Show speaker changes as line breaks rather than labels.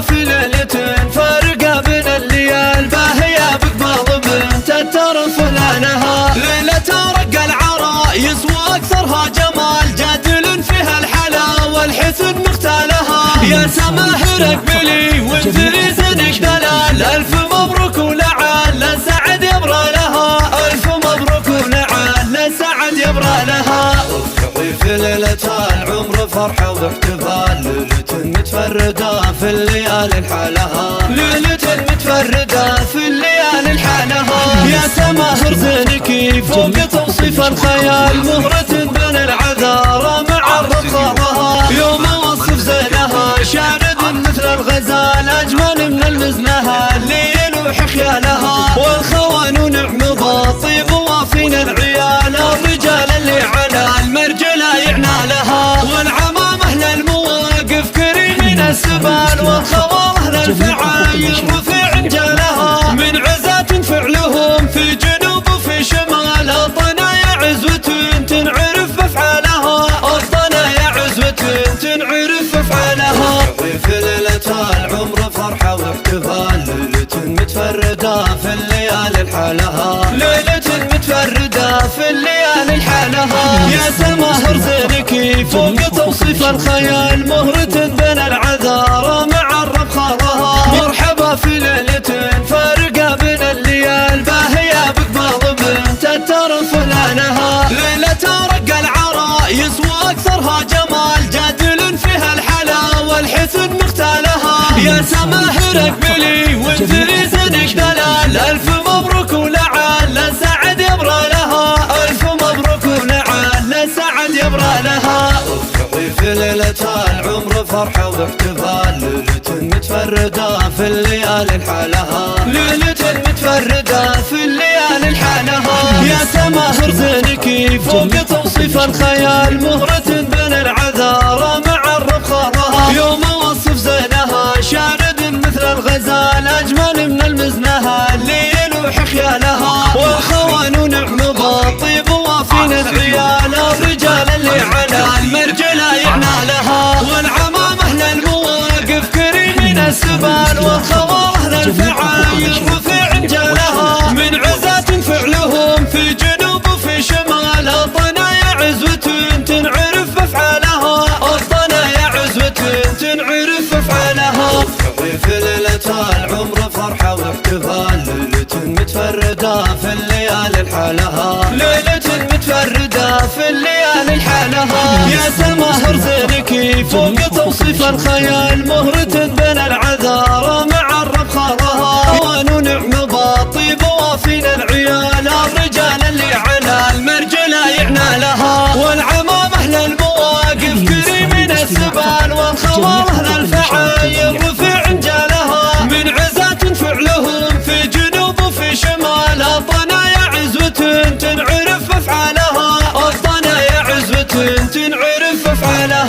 مرحبا في ليلة فارقة بين الليال باهية بقبال بنت تترف لانها ليلة رق العرايس واكثرها جمال جادل فيها الحلا والحسن مختالها يا سماهر اقبلي وانزلي زنك دلال الف مبروك ولعل سعد يبرى لها الف مبروك ولعل سعد يبرى لها افرحي في ليلة العمر فرحة واحتفال ليلة متفردة في الليالي لحالها ليلة متفردة في الليالي لحالها يا سماهر زينك فوق توصيف الخيال مهرة بين العذارى مع الرخاها يوم وصف زينها شارد مثل الغزال أجمل من المزنها اللي يلوح خيالها والخوان نعم باطيب وافين العيال الرجال اللي على المرجلة يعنالها والعمام أهل المواقف كريمين السبال والخوام أهل الفعايل رفيع جالها من عزات فعلهم في جنوب وفي شمال الطنايا عزوة تنعرف بأفعالها الطنايا عزوة تنعرف بأفعالها في ليلة العمر فرحة واحتفال ليلة متفردة في الليالي لحالها ليلة متفردة في الليالي لحالها يا سماهر زينك فوق توصيف الخيال مهرة بين العذارى مع الربخاها مرحبا في ليلة فارقة بين الليال باهية بقبال بنت تترف لانها ليلة رق العرايس واكثرها جمال جادل فيها الحلا والحسن مختالها يا سماهر اقبلي وانزلي زنك دلال الف مبروك ولعل سعد يبرى لها الف مبروك ولعل سعد يبرى لها افرحي في ليلة العمر فرحة واحتفال ليلة متفردة في الليالي لحالها ليلة متفردة في الليالي لحالها يا سماهر زينك فوق توصيف الخيال مهرة بين العذارى مع الرخاها يوم وصف زينها شارد مثل الغزال أجمل من المزنها اللي يلوح خيالها والخوان نعم باطيب وافين العيال الرجال اللي على المرجلة يعنالها والعمام أهل المواقف كريمين السبال والخوام أهل الفعايل رفيع جالها من عزات فعلهم في جنوب وفي شمال الطنايا عزوة تنعرف بأفعالها الطنايا عزوة تنعرف بأفعالها افرحي في ليلة العمر فرحة واحتفال ليلة متفردة في الليالي لحالها ليلة متفردة في الليالي لحالها يا سماهر زينك فوق توصيف الخيال مهرة بين العذارى مع الربخاها ونعم باطيب وافين العيال الرجال اللي على المرجلة يعنالها والعمام أهل المواقف كريمين السبال والخوام أهل الفعايل رفيع جالها من عزات فعلهم في جنوب وفي شمال الطنايا عزوة تنعرف بأفعالها الطنايا عزوة تنعرف بأفعالها